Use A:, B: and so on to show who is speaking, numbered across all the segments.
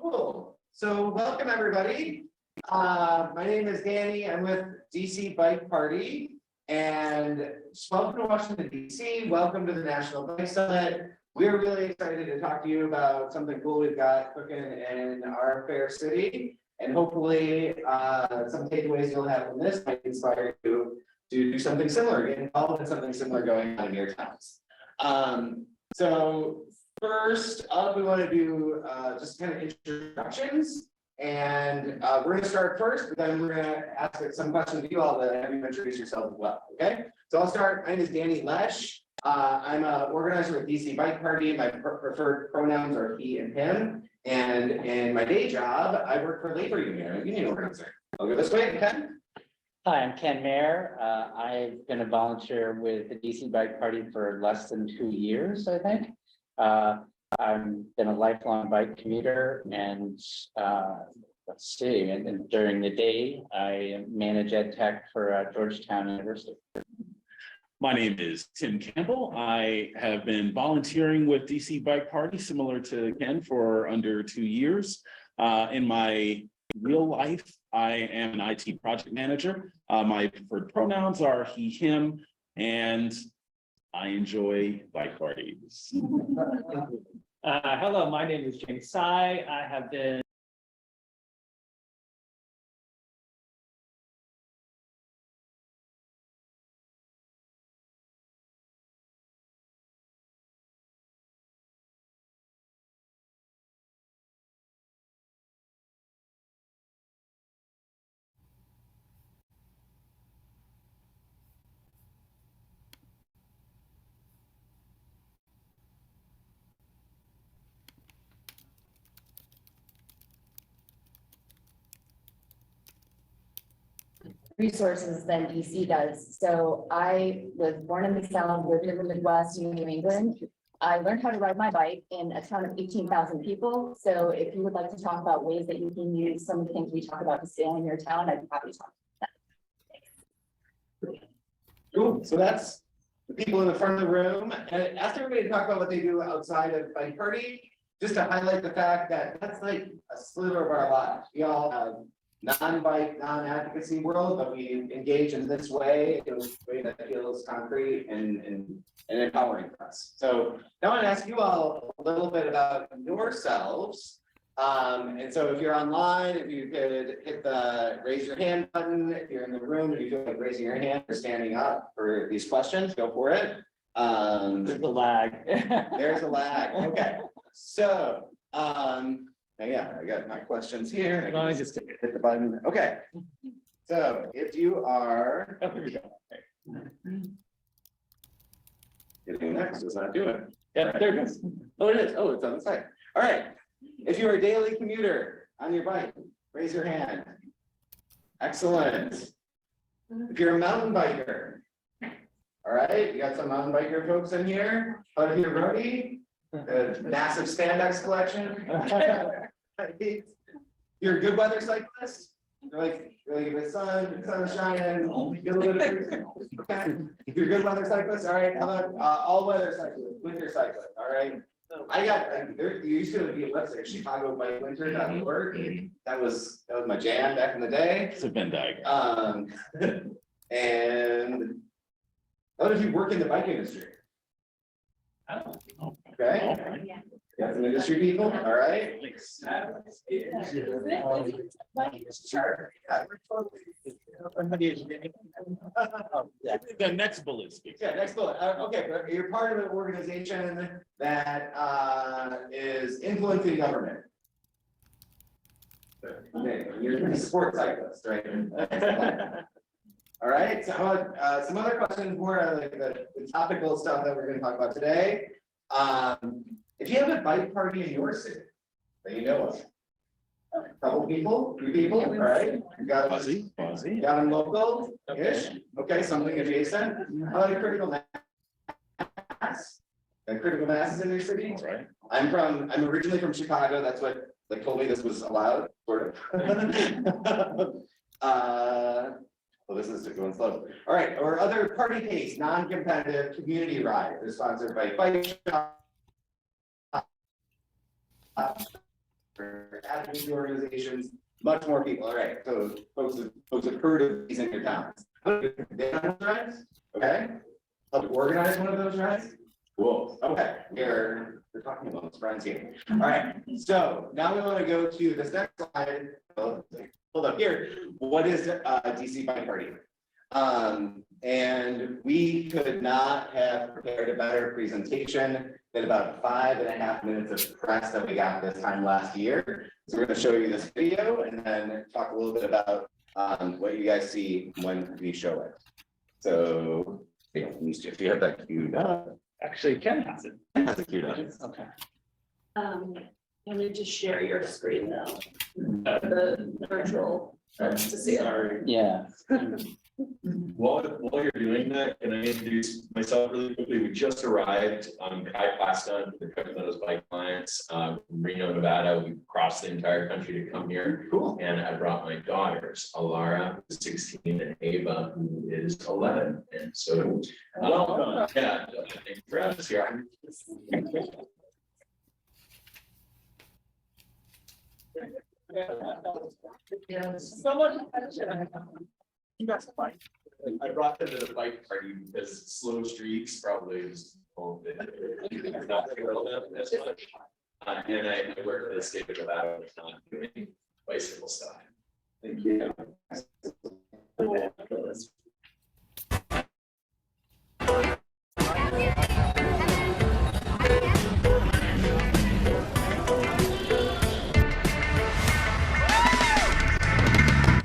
A: Cool. So welcome everybody. My name is Danny. I'm with DC Bike Party, and welcome to Washington DC. Welcome to the National Bike Summit. We're really excited to talk to you about something cool we've got cooking in our fair city, and hopefully some takeaways you'll have from this might inspire you to do something similar, get involved in something similar going on in your towns. So first up, we want to do just kind of introductions, and we're going to start first, but then we're going to ask some questions of you all to have you introduce yourself as well. Okay, so I'll start. My name is Danny Lesh. I'm an organizer with DC Bike Party. My preferred pronouns are he and him, and in my day job, I work for labor union organizer. I'll go this way, Ken.
B: Hi, I'm Ken Mayer. I've been a volunteer with the DC Bike Party for less than 2 years, I think. I've been a lifelong bike commuter, and let's see, and during the day, I manage ed tech for Georgetown University.
C: My name is Tim Campbell. I have been volunteering with DC Bike Party, similar to Ken, for under 2 years. In my real life, I am an IT project manager. My preferred pronouns are he, him, and I enjoy bike parties.
D: Hello, my name is Tsai. I have been
E: resources than DC does. So I was born in the South, lived in the Midwest, in New England. I learned how to ride my bike in a town of 18,000 people. So if you would like to talk about ways that you can use some of the things we talk about to stay in your town, I'd be happy to talk about that.
A: Cool. So that's the people in the front of the room. And I asked everybody to talk about what they do outside of Bike Party, just to highlight the fact that that's like a sliver of our lives. We all have non-bike, non-advocacy world, but we engage in this way, in a way that feels concrete and empowering for us. So now I want to ask you all a little bit about yourselves. And so if you're online, if you could hit the raise your hand button. If you're in the room, if you feel like raising your hand or standing up for these questions, go for it.
D: there's a lag.
A: There's a lag. Okay. So yeah, I got my questions here. I can just hit the button. Okay. So if you are,
D: Oh, here we go.
A: hitting next does not do it.
D: Yeah, there it goes.
A: Oh, it is. Oh, it's on the side. All right. If you're a daily commuter on your bike, raise your hand. Excellent. If you're a mountain biker, all right, you got some mountain biker folks in here. How if you're a roadie? A massive spandex collection. You're a good weather cyclist. You're like if the sun is shining, get a little bit of okay. If you're a good weather cyclist, all right. How about all weather cyclist, winter cyclist, all right. I got there used to be a website, ChicagoBikeWinter.org. That was my jam back in the day.
C: It's a Venn diagram.
A: And how did you work in the bike industry? Okay. Yeah, some industry people, all right. Sure.
C: The next bullet speaks.
A: Yeah, next bullet. Okay, but you're part of an organization that is influencing government. Okay, you're a sports cyclist, right? All right, so how about some other questions, more like the topical stuff that we're going to talk about today. If you have a bike party in your city that you know of, a couple people, 3 people, all right? You got
C: Fuzzy.
A: got them local-ish, okay, something adjacent. How about a critical mass? Got critical masses in your city?
C: That's right.
A: I'm originally from Chicago. That's what they told me this was allowed, sort of. Well, this is going slow. All right, or other party pace, non-competitive community ride, sponsored by Bike Shop. For advocacy organizations, much more people. All right, so folks have heard of these in your towns. Rides, okay? Help organize one of those rides. Cool. Okay, we're talking about those friends here. All right, so now we want to go to this next slide. Oh, hold up here. What is DC Bike Party? And we could not have prepared a better presentation than about 5.5 minutes of press that we got this time last year. So we're going to show you this video and then talk a little bit about what you guys see when we show it. So yeah, if you have that queued up.
D: Actually, Ken has it.
A: That's a queued up.
D: Okay.
F: Let me just share your screen now, the virtual, to see it.
G: Sorry.
B: Yeah.
G: While you're doing that, can I introduce myself really quickly? We just arrived. I'm Kai Plasta, the Coconuts Bike Clients, from Reno, Nevada. We crossed the entire country to come here.
A: Cool.
G: And I brought my daughters, Alara, who's 16, and Ava, who is 11. And so, yeah, thank you for having us here. I brought them to the bike party because slow streaks probably is not as much. And I work for the state of Nevada, not doing bicycle stuff. Thank you.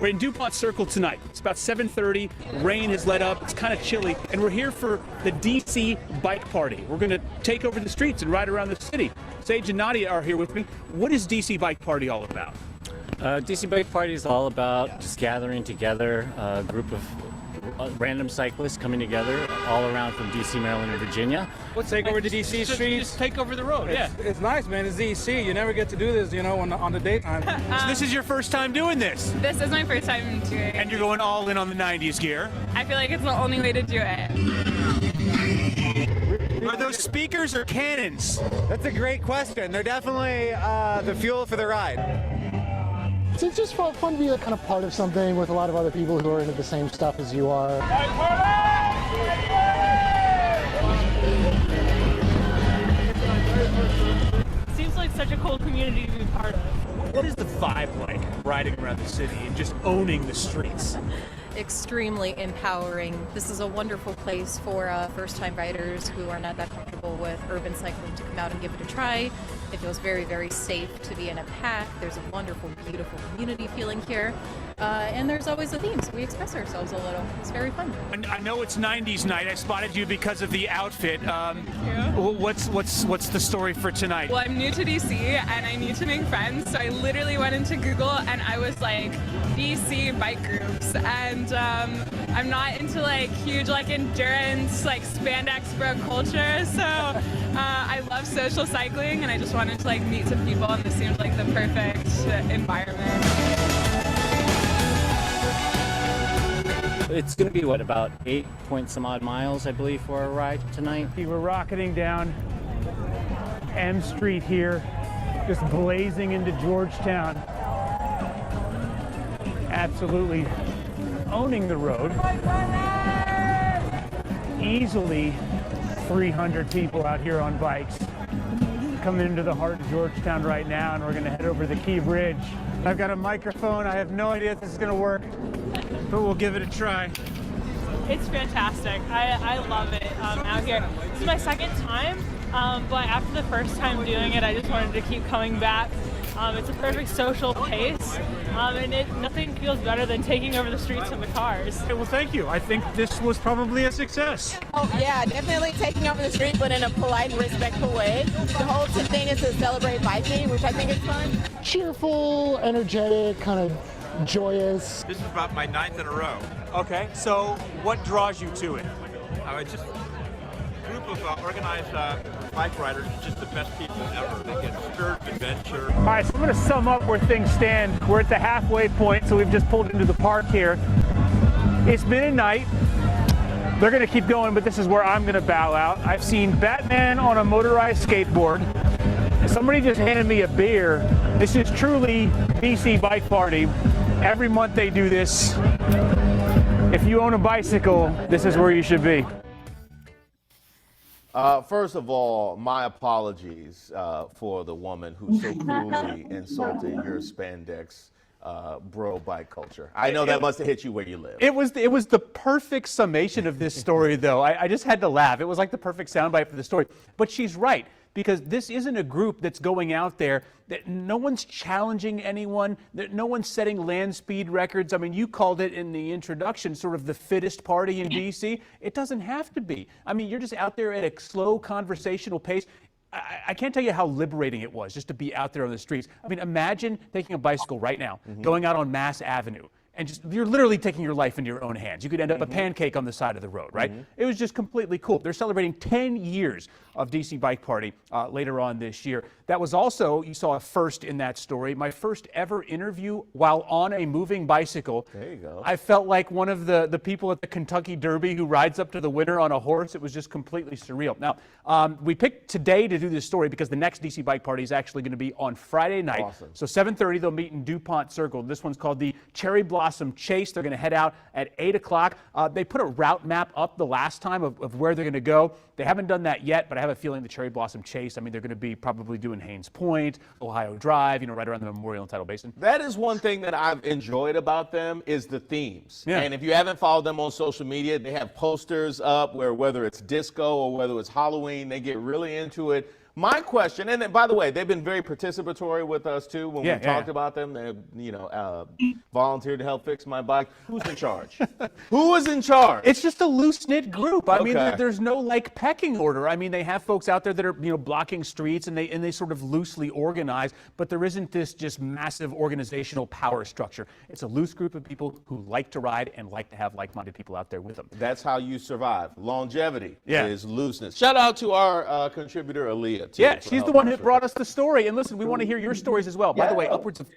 H: We're in DuPont Circle tonight. It's about 7:30. Rain has let up. It's kind of chilly. And we're here for the DC Bike Party. We're going to take over the streets and ride around the city. Sage and Nadia are here with me. What is DC Bike Party all about?
I: DC Bike Party is all about just gathering together a group of random cyclists coming together all around from DC, Maryland, and Virginia.
H: Let's take over the DC streets. Just take over the road, yeah.
J: It's nice, man. It's DC. You never get to do this, you know, on the daytime.
H: So this is your first time doing this?
F: This is my first time doing it.
H: And you're going all in on the 90s gear?
F: I feel like it's the only way to do it.
H: Are those speakers or cannons?
K: That's a great question. They're definitely the fuel for the ride.
L: So it's just fun to be a kind of part of something with a lot of other people who are into the same stuff as you are.
F: Seems like such a cool community to be part of.
H: What is the vibe like riding around the city and just owning the streets?
M: Extremely empowering. This is a wonderful place for first-time riders who are not that comfortable with urban cycling to come out and give it a try. It feels very, very safe to be in a pack. There's a wonderful, beautiful community feeling here. And there's always a theme, so we express ourselves a little. It's very fun.
H: And I know it's 90s night. I spotted you because of the outfit. What's the story for tonight?
F: Well, I'm new to DC and I need to make friends, so I literally went into Google and I was like, DC bike groups, and I'm not into like huge like endurance like spandex bro culture, so I love social cycling and I just wanted to like meet some people, and this seemed like the perfect environment.
I: It's going to be, what, about 8-point-some-odd miles, I believe, for our ride tonight.
H: We're rocketing down M Street here, just blazing into Georgetown. Absolutely owning the road. Easily 300 people out here on bikes. Coming into the heart of Georgetown right now, and we're going to head over the Key Bridge. I've got a microphone. I have no idea if this is going to work, but we'll give it a try.
F: It's fantastic. I love it out here. This is my second time, but after the first time doing it, I just wanted to keep coming back. It's a perfect social pace, and nothing feels better than taking over the streets in the cars.
H: Okay, well, thank you. I think this was probably a success.
N: Oh, yeah, definitely taking over the street, but in a polite and respectful way. The whole thing is to celebrate biking, which I think is fun.
L: Cheerful, energetic, kind of joyous.
O: This is about my 9th in a row.
H: Okay, so what draws you to it?
O: It's just a group of organized bike riders, just the best people ever. They get spirit of adventure.
H: All right, so I'm going to sum up where things stand. We're at the halfway point, so we've just pulled into the park here. It's been a night. They're going to keep going, but this is where I'm going to bow out. I've seen Batman on a motorized skateboard, Somebody just handed me a beer. This is truly DC Bike Party. Every month they do this. If you own a bicycle, this is where you should be.
P: First of all, my apologies for the woman who so cruelly insulted your spandex bro bike culture. I know that must have hit you where you live.
H: It was the perfect summation of this story, though. I just had to laugh. It was like the perfect soundbite for the story. But she's right, because this isn't a group that's going out there, that no one's challenging anyone, that no one's setting land speed records. I mean, you called it in the introduction sort of the fittest party in DC. It doesn't have to be. I mean, you're just out there at a slow conversational pace. I can't tell you how liberating it was just to be out there on the streets. I mean, imagine taking a bicycle right now, going out on Mass Avenue, and just, you're literally taking your life into your own hands. You could end up a pancake on the side of the road, right? It was just completely cool. They're celebrating 10 years of DC Bike Party later on this year. That was also, you saw a first in that story, my first ever interview while on a moving bicycle.
P: There you go.
H: I felt like one of the people at the Kentucky Derby who rides up to the winner on a horse. It was just completely surreal. Now, we picked today to do this story because the next DC Bike Party is actually going to be on Friday night.
P: Awesome.
H: So 7:30, they'll meet in DuPont Circle. This one's called the Cherry Blossom Chase. They're going to head out at 8 o'clock. They put a route map up the last time of where they're going to go. They haven't done that yet, but I have a feeling the Cherry Blossom Chase, I mean, they're going to be probably doing Haynes Point, Ohio Drive, right around the Memorial and Tidal Basin.
P: That is one thing that I've enjoyed about them is the themes.
H: Yeah.
P: And if you haven't followed them on social media, they have posters up where whether it's disco or whether it's Halloween, they get really into it. My question, and then, by the way, they've been very participatory with us too when we talked about them. They, volunteered to help fix my bike. Who's in charge? Who is in charge?
H: It's just a loose-knit group. I mean,
P: Okay.
H: there's no like pecking order. I mean, they have folks out there that are blocking streets, and they sort of loosely organize, but there isn't this just massive organizational power structure. It's a loose group of people who like to ride and like to have like-minded people out there with them.
P: That's how you survive. Longevity
H: Yeah.
P: is looseness. Shout out to our contributor, Aaliyah. Too,
H: Yeah,
P: for
H: she's the
P: helping
H: one
P: us
H: who
P: with
H: brought us the story. And listen, we want to hear your stories as well. By the way, upwards of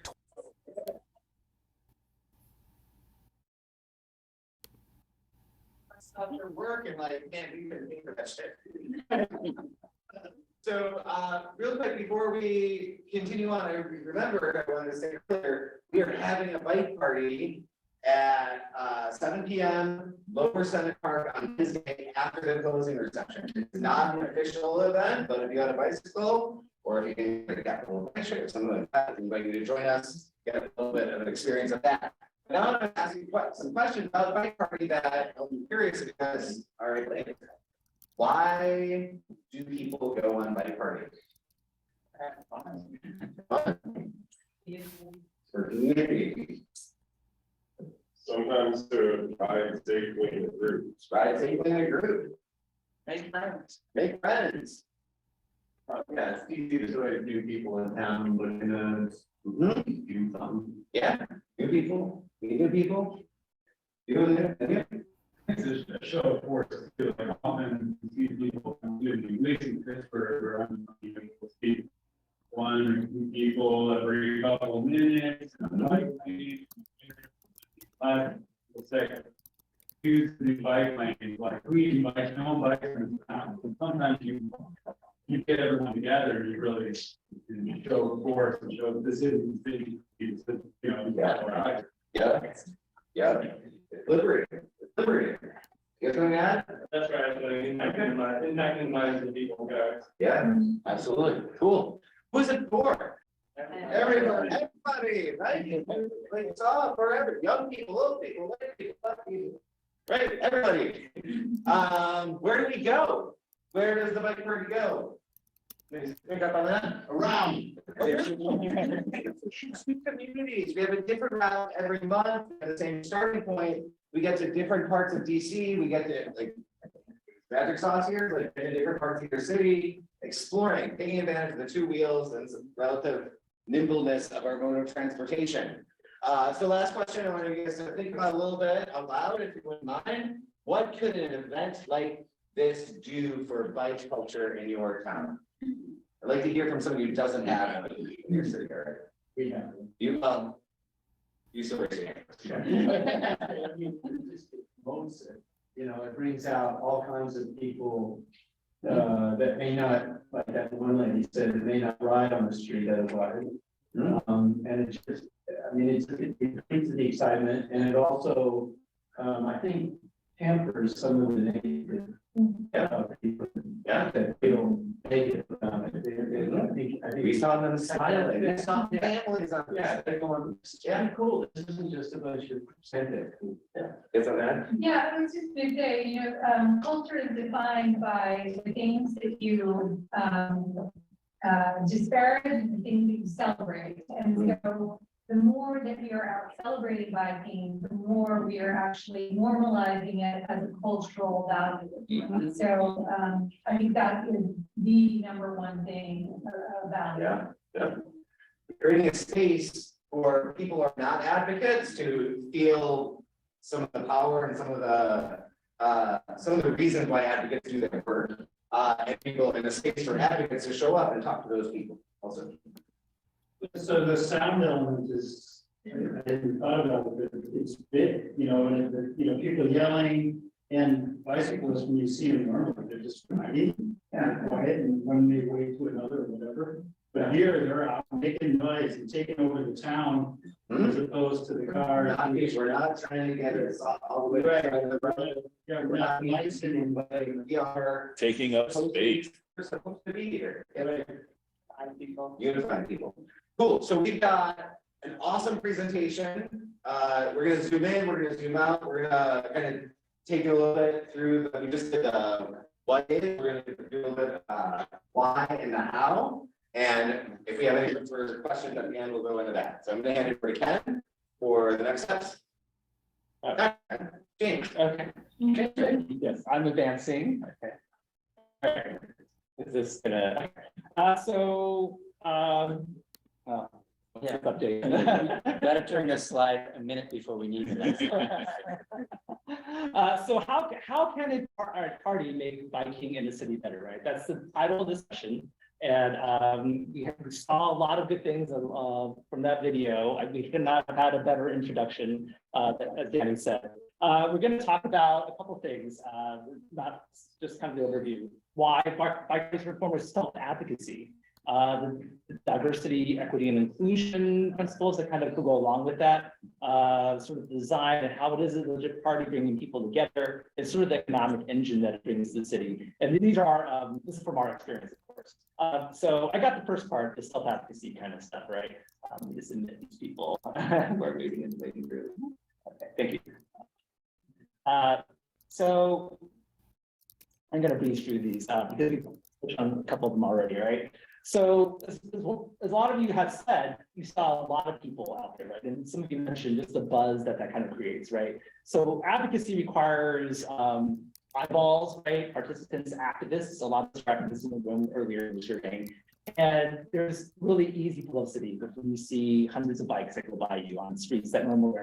A: After work and like can't even think of that shit. So real quick before we continue on, I remember I wanted to say earlier, we are having a bike party at 7 p.m. Lower Senate Park on Tuesday after the closing reception. It's not an official event, but if you have a bicycle or if you can get a bike or something like that, we invite you to join us, get a little bit of an experience of that. Now I'm going to ask you some questions about the bike party that I'm curious because are related. Why do people go on bike parties? For community.
Q: Sometimes to ride safely in a group.
A: Ride safely in a group. Make friends. Make friends. Yeah, it's easy to sort of new people in town, but do something. Yeah, new people, meet new people.
Q: It's just a show of force. Like often see people in Pittsburgh where I'm see one or two people every couple of minutes. And we'll say use the bike lanes, like we bike, no bikes in town. Sometimes you get everyone together and you really show force and show this isn't city.
A: Yeah. Liberating. You doing that?
Q: That's right. Impacting lives of people, guys.
A: Yeah, absolutely. Cool. Who's it for? Everybody, right? It's all for young people, old people, white people, black people. Right, everybody. Where do we go? Where does the bike party go? Please pick up on that. Around. Communities. We have a different route every month at the same starting point. We get to different parts of DC. We get to like magic sauce here, like in different parts of your city, exploring, taking advantage of the two wheels and some relative nimbleness of our mode of transportation. So last question, I want you guys to think about a little bit aloud, if you wouldn't mind. What could an event like this do for bike culture in your town? I'd like to hear from somebody who doesn't have it in your city area. You still raising it.
R: It brings out all kinds of people
Q: that may not, like that one lady said, it may not ride on the street otherwise. And it just, I mean, it brings the excitement, and it also, I think, hampers some of the negative. People, that they don't take it. I think
A: We saw them silent.
Q: Yeah,
A: We saw families on.
Q: yeah, they're going, yeah, cool. This isn't just a bunch of percentage.
A: Yeah. Isn't that?
R: Yeah, I was just gonna say, you know, culture is defined by the things that you disparage and the things that you celebrate. And so the more that we are out celebrating biking, the more we are actually normalizing it as a cultural value. So I think that is the number one thing about it.
A: Yeah. Creating a space for people who are not advocates to feel some of the power and some of the reasons why advocates do their work. And people in a space for advocates to show up and talk to those people also.
Q: So the sound element is, I hadn't thought about it, but it's big, you know, and people yelling and bicyclists, when you see them normally, they're just quiet and one may way to another or whatever. But here they're out making noise and taking over the town as opposed to the car.
A: We're not trying to get it all the way.
Q: Yeah, we're not licensing, but
A: we are
C: taking up space.
A: We're supposed to be here. Unifying people. Cool. So we've got an awesome presentation. We're gonna zoom in, we're gonna zoom out, we're gonna kind of take you a little bit through we just did what is, we're gonna do a little bit why and the how. And if we have any further questions at the end, we'll go into that. So I'm gonna hand it over to Ken for the next steps. Okay. James.
B: Okay. Yes, I'm advancing. Okay. Okay. Is this gonna, yeah, update. Gotta turn this slide a minute before we need it. So how can a party make biking in the city better, right? That's the title of this session. And we saw a lot of good things from that video. We could not have had a better introduction, as Danny said. We're going to talk about a couple things, not just kind of the overview. Why bikers reform is self-advocacy, the diversity, equity, and inclusion principles that kind of go along with that, sort of design and how it is a legit party bringing people together, and sort of the economic engine that it brings to the city. And these are this is from our experience, of course. So I got the first part, the self-advocacy kind of stuff, right? Just admit these people who are moving in the waiting room. Okay, thank you. So I'm going to breeze through these because we've touched on a couple of them already, right? So as a lot of you have said, you saw a lot of people out there, right? And some of you mentioned just the buzz that kind of creates, right? So advocacy requires eyeballs, right? Participants, activists, a lot of this activism in the room earlier in the survey. And there's really easy publicity when you see hundreds of bikes that go by you on streets that normally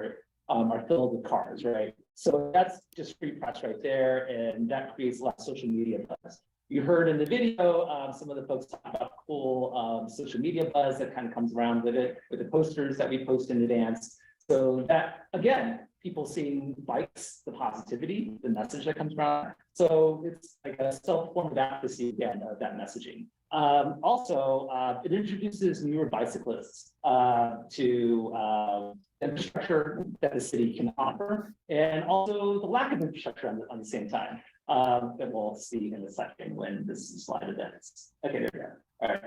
B: are filled with cars, right? So that's just free press right there, and that creates a lot of social media buzz. You heard in the video, some of the folks talk about cool social media buzz that kind of comes around with it, with the posters that we post in advance. So that, again, people seeing bikes, the positivity, the message that comes around. So it's like a self-form of advocacy, again, of that messaging. Also, it introduces newer bicyclists to infrastructure that the city can offer, and also the lack of infrastructure on the same time. That we'll see in a second when this slide ends. Okay, there we go. All right.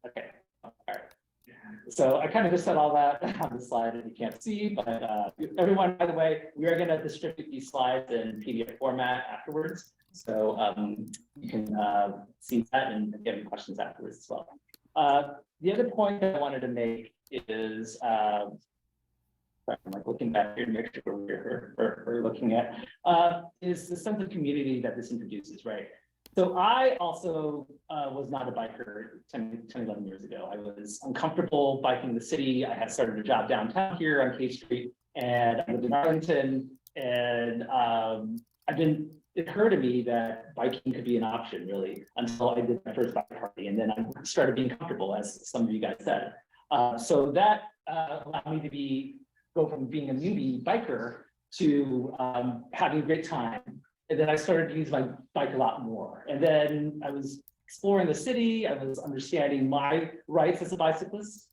B: Okay. All right. So I kind of just said all that on the slide if you can't see, but everyone, by the way, we are going to distribute these slides in PDF format afterwards. So you can see that and get questions afterwards as well. The other point that I wanted to make is, I'm like looking back here to make sure we're looking at, is the sense of community that this introduces, right? So I also was not a biker 10, 11 years ago. I was uncomfortable biking the city. I had started a job downtown here on K Street, and I lived in Arlington, and it occurred to me that biking could be an option, really, until I did my first bike party, and then I started being comfortable, as some of you guys said. So that allowed me to go from being a newbie biker to having a great time
D: And then I started to use my bike a lot more. And then I was exploring the city. I was understanding my rights as a bicyclist.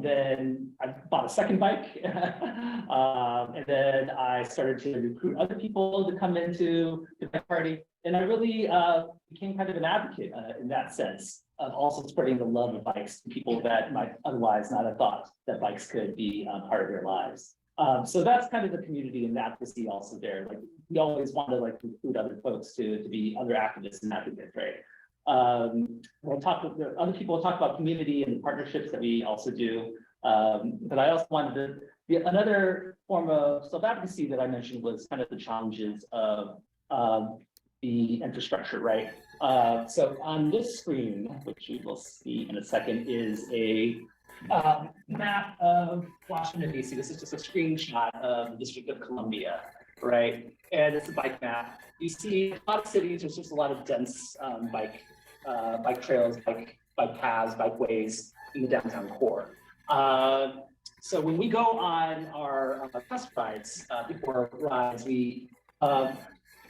D: Then I bought a second bike. And then I started to recruit other people to come into the bike party. And I really became kind of an advocate in that sense of also spreading the love of bikes to people that might otherwise not have thought that bikes could be part of their lives. So that's kind of the community and advocacy also there. Like we always want to like include other folks to be other activists and advocates, right? We'll talk with other people, talk about community and partnerships that we also do. But I also wanted to, another form of self-advocacy that I mentioned was kind of the challenges of the infrastructure, right? So on this screen, which you will see in a second, is a map of Washington, D.C. This is just a screenshot of the District of Columbia, right? And it's a bike map. You see a lot of cities, there's just a lot of dense bike trails, bike paths, bikeways in the downtown core. So when we go on our test rides, before rides, we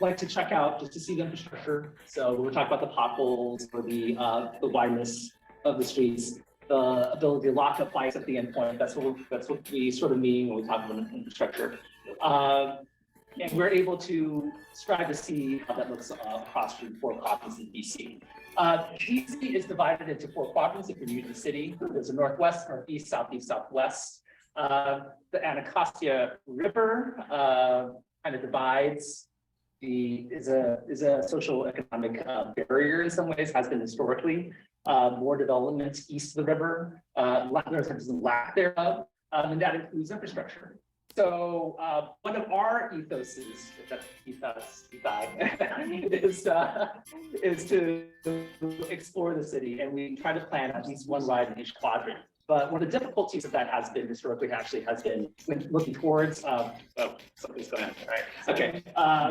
D: like to check out just to see the infrastructure. So we're talking about the potholes or the wideness of the streets, the ability to lock up bikes at the endpoint. That's what we sort of mean when we talk about infrastructure. And we're able to strive to see how that looks across the 4 quadrants in DC. DC is divided into 4 quadrants if you're new to the city. There's a northwest, northeast, southeast, southwest. The Anacostia River kind of divides. Is a social economic barrier in some ways, has been historically. More development east of the river, there's a lack thereof, and that includes infrastructure. So one of our ethoses, is to explore the city, and we try to plan at least one ride in each quadrant. But one of the difficulties of that has been historically has been when looking towards, something's going on, right? Okay,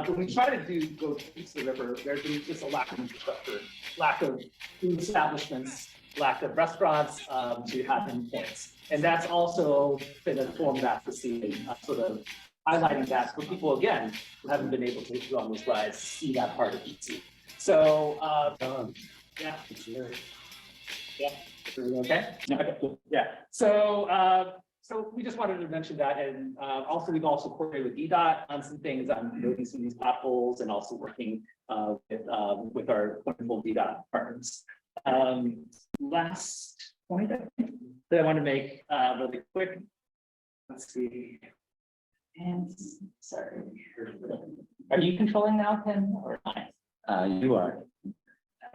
D: when we try to go east of the river, there's been just a lack of infrastructure, lack of food establishments, lack of restaurants to have endpoints. And that's also been a form of advocacy and sort of highlighting that for people, again, who haven't been able to go on those rides, see that part of DC. So, yeah. Yeah. Okay. Yeah. So, so we just wanted to mention that, and also we've also coordinated with DDOT on some things on noting some of these potholes, and also working with our wonderful DDOT partners. Last point I think that I want to make really quick. Let's see. And sorry, are you controlling now, Ken, or not?
B: You are.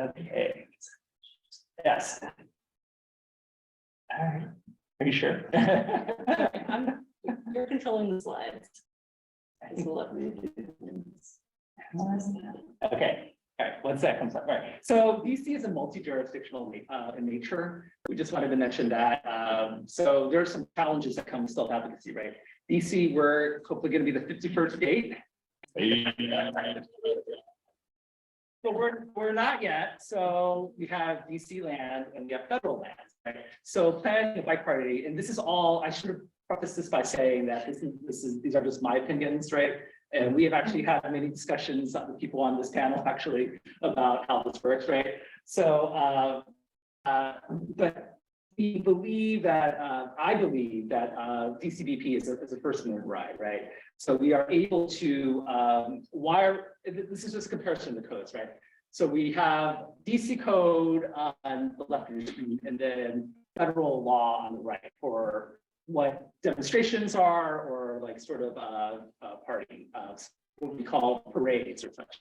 D: Okay. Yes. All right. Are you sure?
M: You're controlling the slides.
D: Okay. All right, one sec, I'm sorry. All right. So DC is a multi-jurisdictional in nature. We just wanted to mention that. So there are some challenges that come with self-advocacy, right? DC, we're hopefully going to be the 51st state. But we're not yet. So we have DC land and we have federal land. Right? So planning a bike party, and this is all, I should have prefaced this by saying that these are just my opinions, right? And we have actually had many discussions with people on this panel actually about how this works, right? So, but we believe that, I believe that DCBP is a first movement ride, right? So we are able to this is just a comparison of the codes, right? So we have DC code on the left of the screen, and then federal law on the right for what demonstrations are, or like sort of party, what we call parades or such.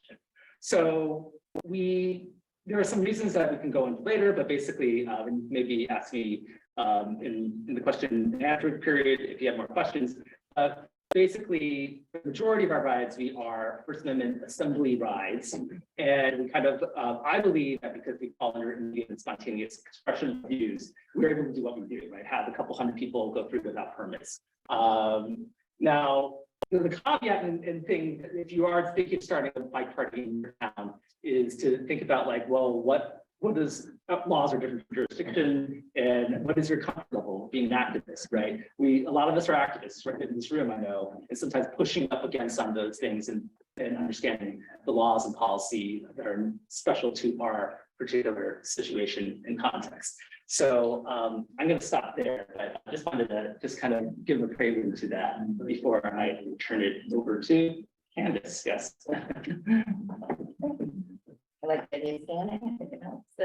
D: So there are some reasons that we can go into later, but basically maybe ask me in the question and answer period if you have more questions. Basically, the majority of our rides, we are First Amendment assembly rides. And we kind of, I believe that because we fall under immediate and spontaneous expression of views, we're able to do what we do, right? Have a couple hundred people go through without permits. Now, the caveat and thing, if you are thinking of starting a bike party in your town, is to think about like, well, what laws are different jurisdiction, and what is your comfort level being an activist, right? A lot of us are activists right in this room, I know, and sometimes pushing up against some of those things and and understanding the laws and policy that are special to our particular situation and context. So I'm going to stop there, but I just wanted to just kind of give a prelude to that before I turn it over to Candace. Yes.
E: I like the idea of standing. I think it helps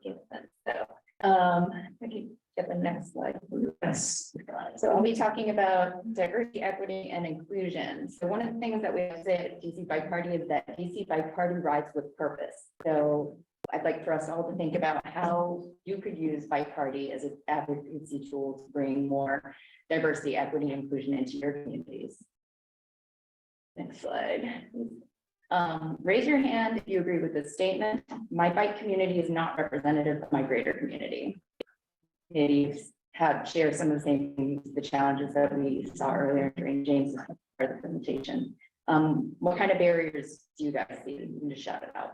E: give sense. So I can get the next slide.
D: Yes.
E: So I'll be talking about diversity, equity, and inclusion. So one of the things that we have said at DC Bike Party is that DC Bike Party rides with purpose. So I'd like for us all to think about how you could use Bike Party as an advocacy tool to bring more diversity, equity, and inclusion into your communities. Next slide. Raise your hand if you agree with this statement. My bike community is not representative of my greater community. Maybe share some of the same things, the challenges that we saw earlier during James' part of the presentation. What kind of barriers do you guys see? You can just shout it out.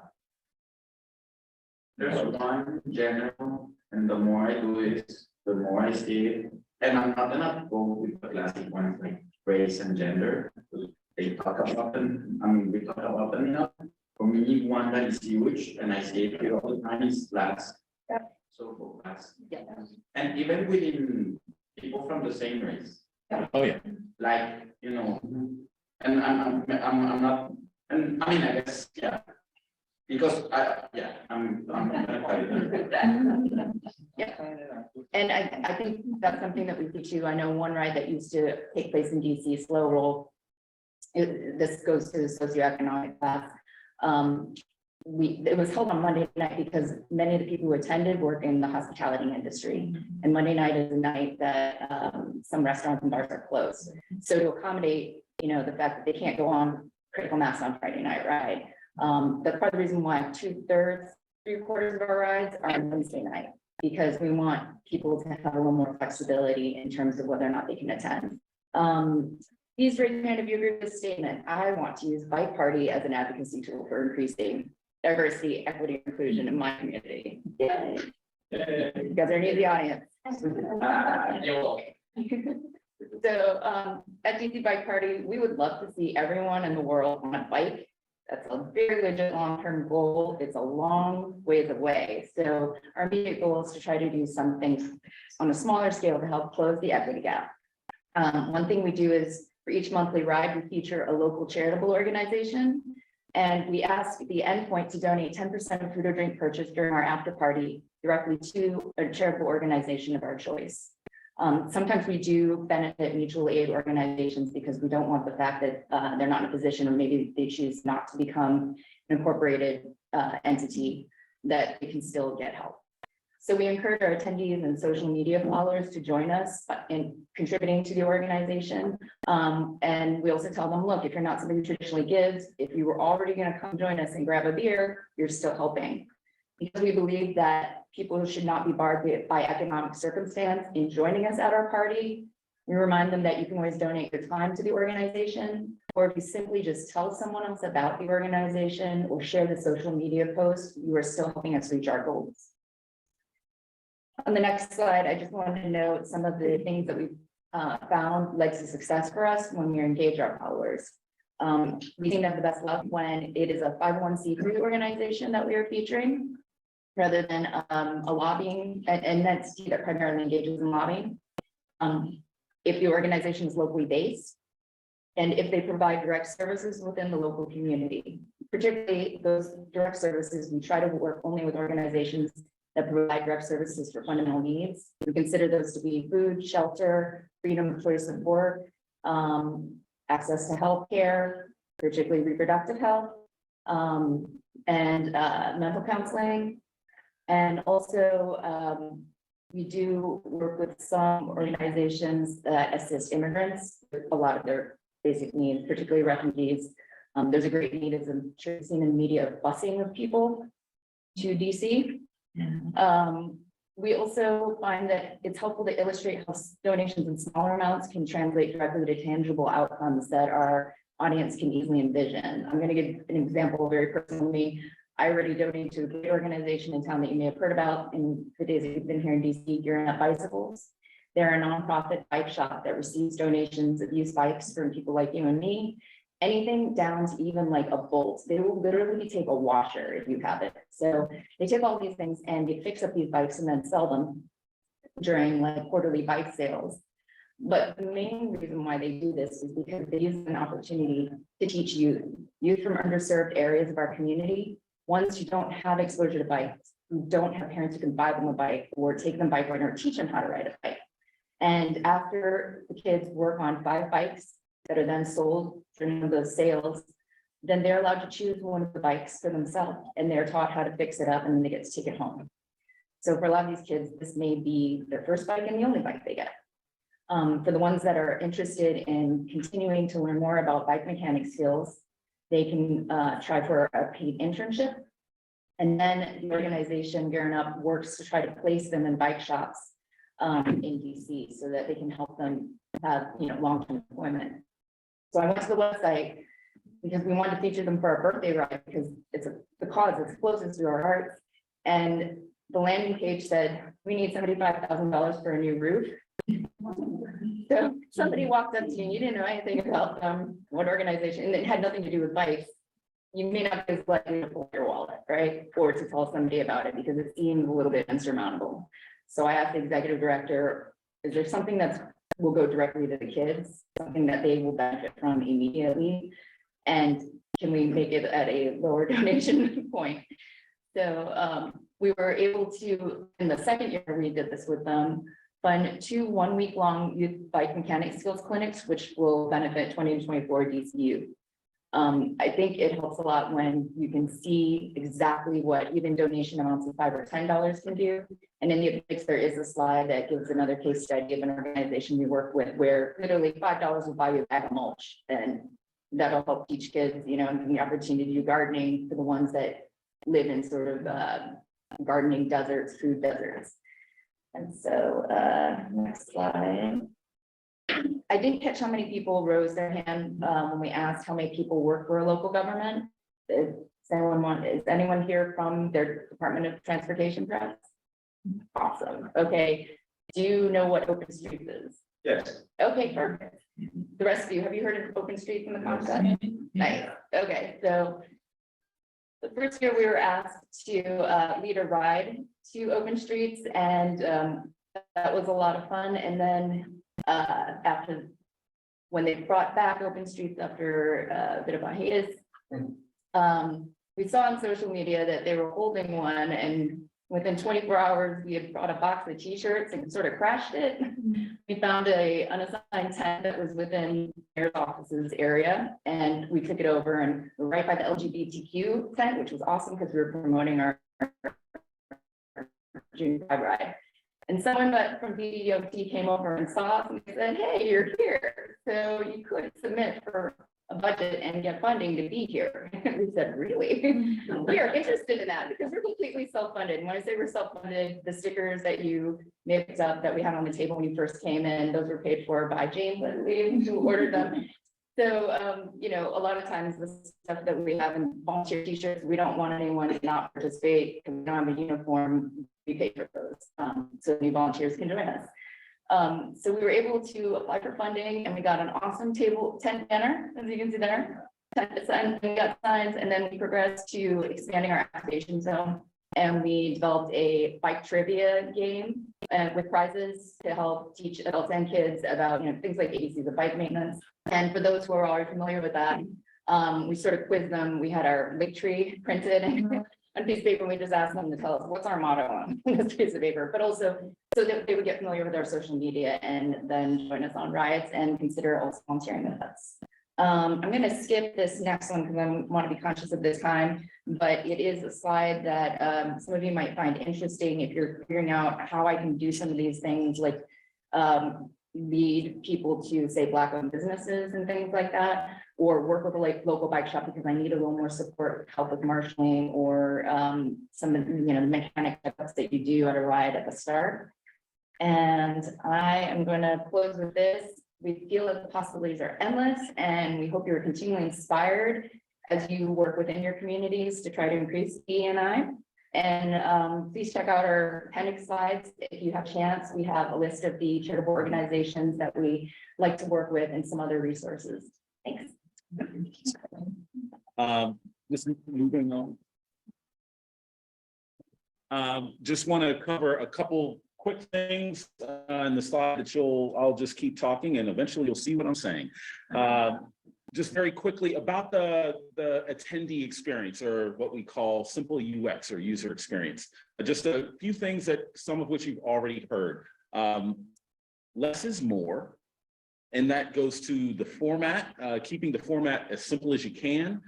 Q: There's one general, and the more I do it, the more I see it. And I'm not gonna go with the classic ones like race and gender. They talk about them. I mean, we talk about them enough. For me, one that is huge, and I see it here all the time, is class. So for class.
E: Yeah.
Q: And even within people from the same race.
C: Oh, yeah.
Q: Like, you know, and I'm not, and I mean, I guess, yeah. Because I'm gonna cut it.
E: Yeah, and I think that's something that we see too. I know one ride that used to take place in DC, Slow Roll. This goes to the socioeconomic class. It was held on Monday night because many of the people who attended work in the hospitality industry, and Monday night is a night that some restaurants and bars are closed. So to accommodate, the fact that they can't go on critical mass on Friday night ride. That's part of the reason why 2/3, 3/4 of our rides are on Wednesday night, because we want people to have a little more flexibility in terms of whether or not they can attend. Please raise your hand if you agree with this statement. I want to use Bike Party as an advocacy tool for increasing diversity, equity, and inclusion in my community. Yay. You guys are new to the audience. So at DC Bike Party, we would love to see everyone in the world on a bike. That's a very legit long-term goal. It's a long ways away. So our immediate goal is to try to do some things on a smaller scale to help close the equity gap. One thing we do is for each monthly ride, we feature a local charitable organization. And we ask the endpoint to donate 10% of food or drink purchase during our after party directly to a charitable organization of our choice. Sometimes we do benefit mutual aid organizations because we don't want the fact that they're not in a position, or maybe they choose not to become an incorporated entity, that they can still get help. So we encourage our attendees and social media followers to join us in contributing to the organization. And we also tell them, look, if you're not somebody who traditionally gives, if you were already going to come join us and grab a beer, you're still helping. Because we believe that people should not be barred by economic circumstance in joining us at our party. We remind them that you can always donate your time to the organization, or if you simply just tell someone else about the organization or share the social media post, you are still helping us reach our goals. On the next slide, I just wanted to note some of the things that we've found led to success for us when we engage our followers. We seem to have the best luck when it is a 501c3 organization that we are featuring, rather than a lobbying, an entity that primarily engages in lobbying. If the organization is locally based, and if they provide direct services within the local community, particularly those direct services, we try to work only with organizations that provide direct services for fundamental needs. We consider those to be food, shelter, freedom of choice of work, access to health care, particularly reproductive health, and mental counseling. And also, we do work with some organizations that assist immigrants with a lot of their basic needs, particularly refugees. There's a great need, as I'm sure you've seen in the media, of busing of people to DC. We also find that it's helpful to illustrate how donations in smaller amounts can translate directly to tangible outcomes that our audience can easily envision. I'm going to give an example very personally. I already donated to a great organization in town that you may have heard about in the days that you've been here in DC, Gearing Up Bicycles. They're a nonprofit bike shop that receives donations of used bikes from people like you and me. anything down to even like a bolt. They will literally take a washer if you have it. So they take all these things and they fix up these bikes and then sell them during like quarterly bike sales. But the main reason why they do this is because they use an opportunity to teach youth from underserved areas of our community, ones who don't have exposure to bikes, who don't have parents who can buy them a bike or take them bike riding or teach them how to ride a bike. And after the kids work on 5 bikes that are then sold during those sales, then they're allowed to choose one of the bikes for themselves and they're taught how to fix it up and then they get to take it home. So for a lot of these kids, this may be their first bike and the only bike they get. For the ones that are interested in continuing to learn more about bike mechanic skills, they can try for a paid internship. And then the organization Gearing Up works to try to place them in bike shops in DC so that they can help them have, you know, long-term employment. So I went to the website because we wanted to feature them for our birthday ride because it's the cause that's closest to our hearts. And the landing page said, we need $75,000 for a new roof. So somebody walked up to you and you didn't know anything about them, what organization, and it had nothing to do with bikes. You may not be likely to pull your wallet, right? Or to tell somebody about it because it seems a little bit insurmountable. So I asked the executive director, is there something that will go directly to the kids, something that they will benefit from immediately? And can we make it at a lower donation point? So we were able to, in the second year we did this with them, fund 2 one-week-long youth bike mechanic skills clinics, which will benefit 20 to 24 DCU. I think it helps a lot when you can see exactly what even donation amounts of $5 or $10 can do. And in the appendix, there is a slide that gives another case study of an organization we work with where literally $5 will buy you a bag of mulch, and that'll help teach kids, you know, the opportunity to do gardening for the ones that live in sort of gardening deserts, food deserts. And so next slide. I didn't catch how many people rose their hand when we asked how many people work for a local government. Is anyone here from their Department of Transportation perhaps? Awesome. Okay. Do you know what Open Streets is?
G: Yes.
E: Okay, perfect. The rest of you, have you heard of Open Streets in the concept? Nice. Okay, so the first year we were asked to lead a ride to Open Streets, and that was a lot of fun. And then after, when they brought back Open Streets after a bit of a hiatus, we saw on social media that they were holding one, and within 24 hours, we had brought a box of t-shirts and sort of crashed it. We found a unassigned tent that was within their office's area, and we took it over and we're right by the LGBTQ tent, which was awesome because we were promoting our June Pride ride. And someone from BDOT came over and saw us and said, hey, you're here. So you could submit for a budget and get funding to be here. We said, really? We are interested in that because we're completely self-funded. And when I say we're self-funded, the stickers that you mixed up that we had on the table when you first came in, those were paid for by James, I believe, who ordered them. So, you know, a lot of times the stuff that we have in volunteer t-shirts, we don't want anyone to not participate because we don't have a uniform. We pay for those, so new volunteers can join us. So we were able to apply for funding, and we got an awesome tent banner, as you can see there. And we got signs, and then we progressed to expanding our activation zone, and we developed a bike trivia game with prizes to help teach adults and kids about, you know, things like ABCs of bike maintenance. And for those who are already familiar with that, we sort of quizzed them. We had our link tree printed on a piece of paper, and we just asked them to tell us what's our motto on this piece of paper, but also so that they would get familiar with our social media and then join us on rides and consider also volunteering with us. I'm going to skip this next one because I want to be conscious of this time, but it is a slide that some of you might find interesting if you're figuring out how I can do some of these things, like lead people to, say, Black-owned businesses and things like that, or work with a local bike shop because I need a little more support, help with marshaling, or some of the, you know, the mechanic checkups that you do at a ride at the start. And I am going to close with this. We feel that the possibilities are endless, and we hope you're continually inspired as you work within your communities to try to increase DE&I. And please check out our appendix slides if you have a chance. We have a list of the charitable organizations that we like to work with and some other resources. Thanks.
C: Just moving on. Just want to cover a couple quick things on the slide that I'll just keep talking and eventually you'll see what I'm saying. Just very quickly about the attendee experience, or what we call simple UX or user experience. Just a few things that some of which you've already heard. Less is more, and that goes to the format, keeping the format as simple as you can.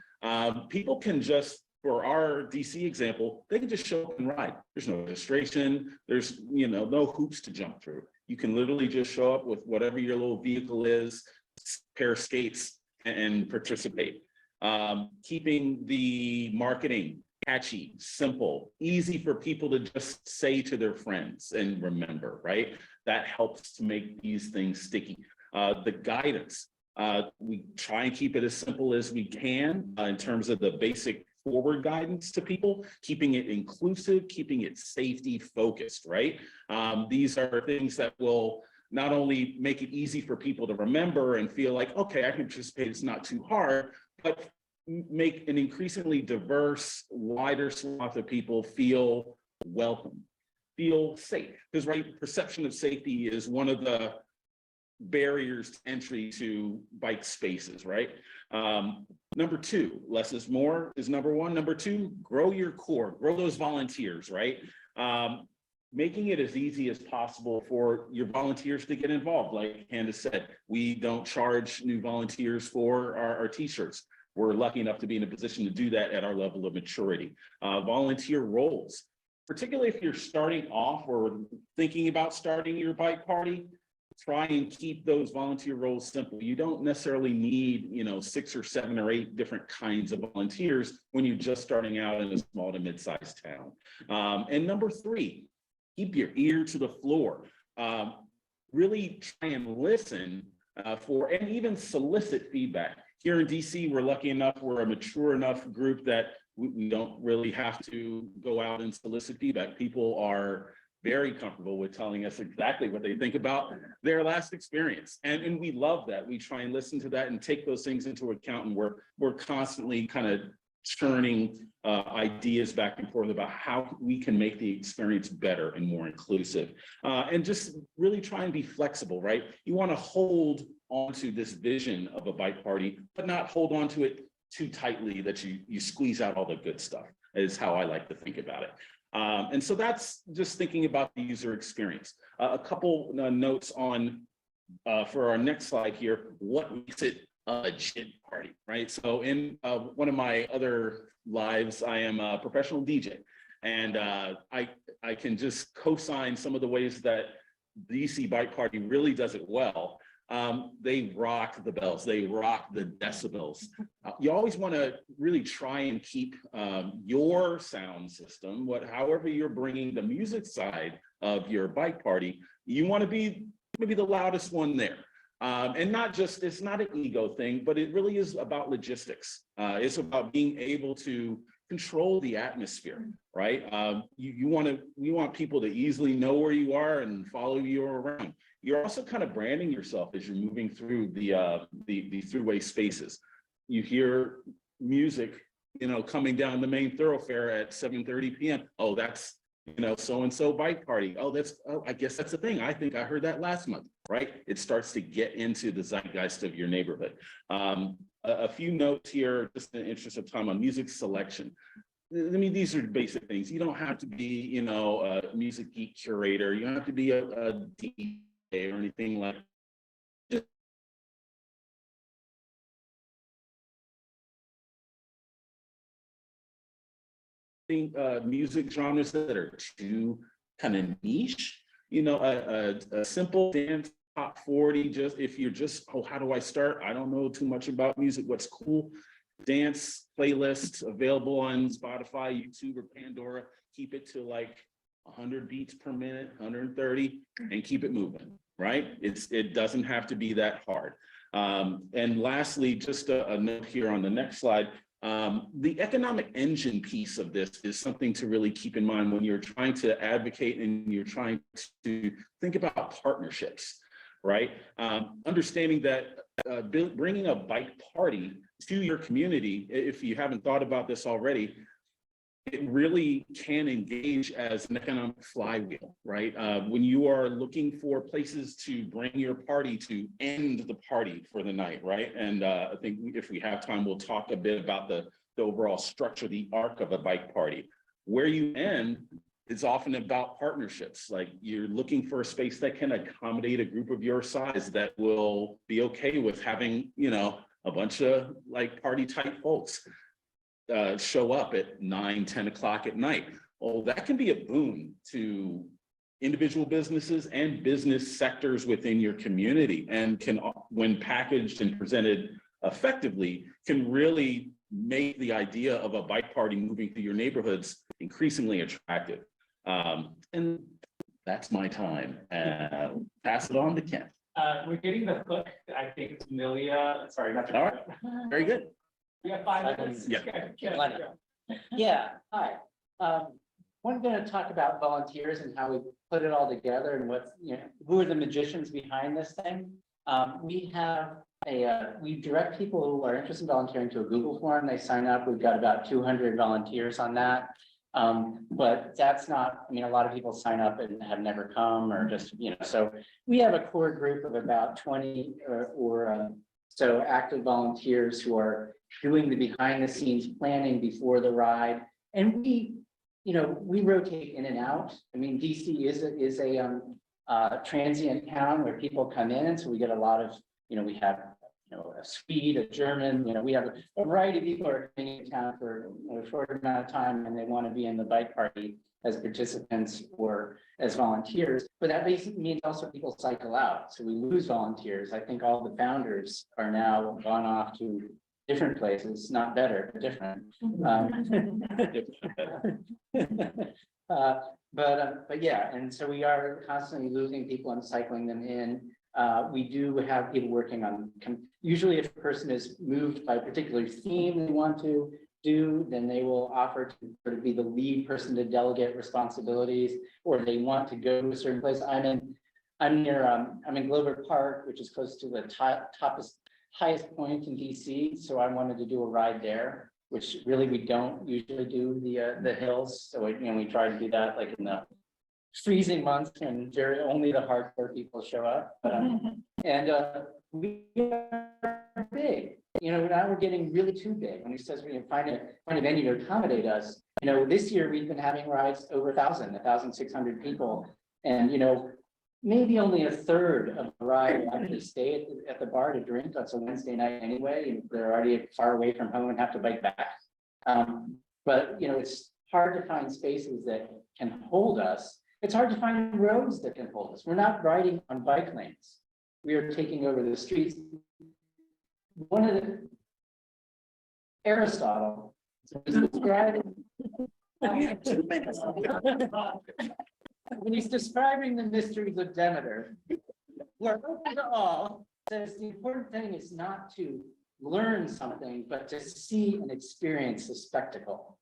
C: People can just, for our DC example, they can just show up and ride. There's no registration, there's no hoops to jump through. You can literally just show up with whatever your little vehicle is, pair of skates, and participate. Keeping the marketing catchy, simple, easy for people to just say to their friends and remember, right? That helps to make these things sticky. The guidance, we try and keep it as simple as we can in terms of the basic forward guidance to people, keeping it inclusive, keeping it safety focused, right? These are things that will not only make it easy for people to remember and feel like, okay, I can participate, it's not too hard, but make an increasingly diverse, wider swath of people feel welcome, feel safe. Because, right, perception of safety is one of the barriers to entry to bike spaces, right? Number two, less is more is number one. Number two, grow your core, grow those volunteers, right? Making it as easy as possible for your volunteers to get involved. Like Candace said, we don't charge new volunteers for our t-shirts. We're lucky enough to be in a position to do that at our level of maturity. Volunteer roles, particularly if you're starting off or thinking about starting your bike party, try and keep those volunteer roles simple. You don't necessarily need, 6 or 7 or 8 different kinds of volunteers when you're just starting out in a small to mid-sized town. And number three, keep your ear to the floor. Really try and listen for, and even solicit feedback. Here in DC, we're lucky enough, we're a mature enough group that we don't really have to go out and solicit feedback. People are very comfortable with telling us exactly what they think about their last experience. And we love that. We try and listen to that and take those things into account. And we're constantly kind of churning ideas back and forth about how we can make the experience better and more inclusive. And just really try and be flexible, right? You want to hold onto this vision of a bike party, but not hold on to it too tightly that you squeeze out all the good stuff, is how I like to think about it. And so that's just thinking about the user experience. A couple notes on, for our next slide here, what makes it a legit party, right? So in one of my other lives, I am a professional DJ, and I can just co-sign some of the ways that DC Bike Party really does it well. They rock the bells, they rock the decibels. You always want to really try and keep your sound system, however you're bringing the music side of your bike party, you want to be maybe the loudest one there. And not just, it's not an ego thing, but it really is about logistics. It's about being able to control the atmosphere, right? You want people to easily know where you are and follow you around. You're also kind of branding yourself as you're moving through the throughway spaces. You hear music, coming down the main thoroughfare at 7:30 p.m. Oh, that's, so-and-so bike party. Oh, I guess that's the thing. I think I heard that last month, right? It starts to get into the zeitgeist of your neighborhood. A few notes here, just in the interest of time, on music selection. I mean, these are basic things. You don't have to be, a music geek curator. You don't have to be a DJ or anything like that. Music genres that are too kind of niche, a simple dance top 40, just if you're just, how do I start? I don't know too much about music. What's cool? Dance playlists available on Spotify, YouTube, or Pandora. Keep it to like 100 beats per minute, 130, and keep it moving, right? It doesn't have to be that hard. And lastly, just a note here on the next slide. The economic engine piece of this is something to really keep in mind when you're trying to advocate and you're trying to think about partnerships, right? Understanding that bringing a bike party to your community, if you haven't thought about this already, it really can engage as an economic flywheel, right? When you are looking for places to bring your party to end the party for the night, right? And I think if we have time, we'll talk a bit about the overall structure, the arc of a bike party. Where you end is often about partnerships. Like you're looking for a space that can accommodate a group of your size that will be okay with having, you know, a bunch of like party type folks show up at 9, 10 o'clock at night. Well, that can be a boon to individual businesses and business sectors within your community, and can, when packaged and presented effectively, can really make the idea of a bike party moving through your neighborhoods increasingly attractive. And that's my time. Pass it on to Ken.
D: We're getting the hook, I think, Amelia, sorry, not
C: All right, very good.
D: We have 5 minutes.
C: Yeah.
B: Yeah, hi. We're going to talk about volunteers and how we put it all together and what, you know, who are the magicians behind this thing. We have we direct people who are interested in volunteering to a Google form. They sign up. We've got about 200 volunteers on that. But that's not, I mean, a lot of people sign up and have never come, or just, you know, so we have a core group of about 20 or so active volunteers who are doing the behind the scenes planning before the ride. And we, you know, we rotate in and out. I mean, DC is a transient town where people come in. So we get a lot of, you know, we have, you know, a Swede, a German, you know, we have a variety of people who are coming in town for a short amount of time, and they want to be in the bike party as participants or as volunteers. But that basically means also people cycle out. So we lose volunteers. I think all the founders are now gone off to different places, not better, but different. But yeah, and so we are constantly losing people and cycling them in. We do have people working on, usually if a person is moved by a particular theme they want to do, then they will offer to sort of be the lead person to delegate responsibilities, or they want to go to a certain place. I'm in Glover Park, which is close to the highest point in DC. So I wanted to do a ride there, which really we don't usually do the hills. So we try to do that like in the freezing months, and only the hardcore people show up. And we are big. You know, now we're getting really too big. When he says we can find a venue to accommodate us, you know, this year we've been having rides over 1,600 people, and you know, maybe only a third of the ride actually stay at the bar to drink. That's a Wednesday night anyway, and they're already far away from home and have to bike back. But you know, it's hard to find spaces that can hold us. It's hard to find roads that can hold us. We're not riding on bike lanes. We are taking over the streets. One of the Aristotle was describing when he's describing the mysteries of Demeter, where overall says the important thing is not to learn something, but to see and experience the spectacle.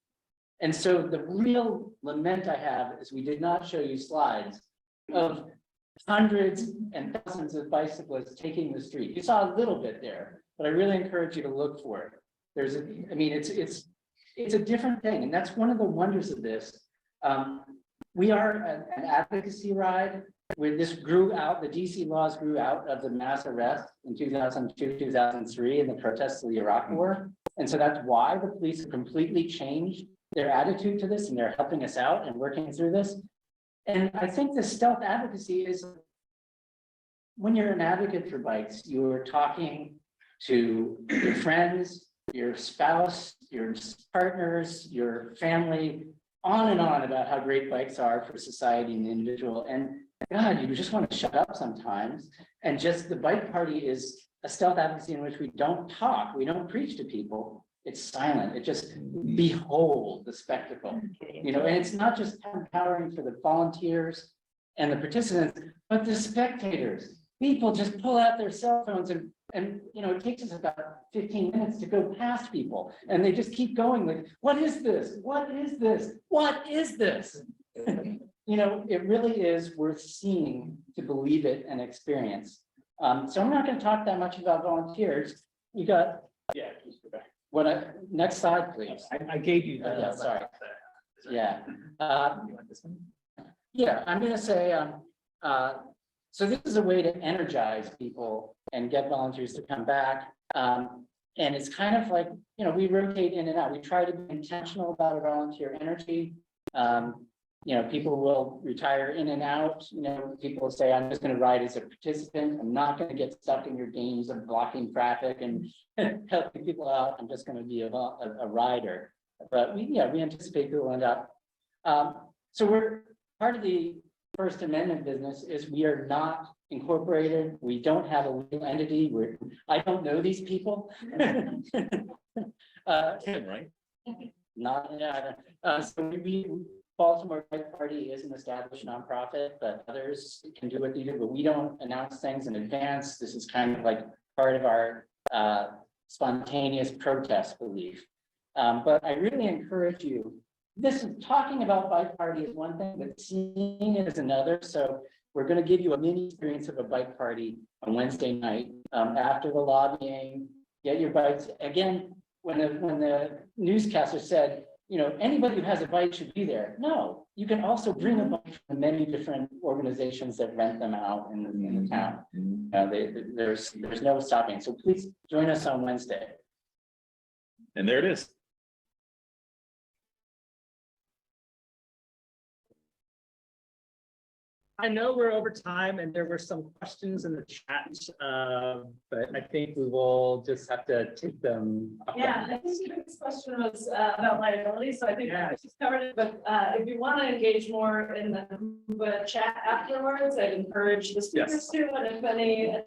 B: And so the real lament I have is we did not show you slides of hundreds and thousands of bicyclists taking the street. You saw a little bit there, but I really encourage you to look for it. It's a different thing, and that's one of the wonders of this. We are an advocacy ride where this grew out, the DC laws grew out of the mass arrest in 2002, 2003, and the protests of the Iraq War. And so that's why the police have completely changed their attitude to this, and they're helping us out and working through this. And I think the stealth advocacy is, when you're an advocate for bikes, you're talking to your friends, your spouse, your partners, your family, on and on about how great bikes are for society and the individual. And God, you just want to shut up sometimes. And just the bike party is a stealth advocacy in which we don't talk, we don't preach to people. It's silent. It just behold the spectacle, you know, and it's not just empowering for the volunteers and the participants, but the spectators. People just pull out their cell phones and you know, it takes us about 15 minutes to go past people, and they just keep going like, what is this? What is this? What is this? You know, it really is worth seeing to believe it and experience. So I'm not going to talk that much about volunteers. You got, next slide, please.
D: I gave you that.
B: Yeah, sorry. Yeah. Yeah, I'm gonna say, so this is a way to energize people and get volunteers to come back. And it's kind of like, we rotate in and out. We try to be intentional about our volunteer energy. People will retire in and out. People say, I'm just gonna ride as a participant. I'm not gonna get stuck in your games of blocking traffic and helping people out. I'm just gonna be a rider. But we anticipate people end up. So we're part of the First Amendment business is we are not incorporated. We don't have a legal entity. I don't know these people.
C: Right?
B: Not, so Baltimore Bike Party is an established nonprofit, but others can do what they do, but we don't announce things in advance. This is kind of like part of our spontaneous protest belief. But I really encourage you, talking about bike party is one thing, but seeing it is another. So we're going to give you a mini experience of a bike party on Wednesday night after the lobbying. Get your bikes. Again, when the newscaster said, anybody who has a bike should be there. No, you can also bring a bike from many different organizations that rent them out in the town. There's no stopping. So please join us on Wednesday.
C: And there it is.
D: I know we're over time and there were some questions in the chat, but I think we will just have to take them.
S: Yeah, I think this question was about liability, so I think I just covered it, but if you want to engage more in the chat afterwards, I'd encourage the speakers to, and if any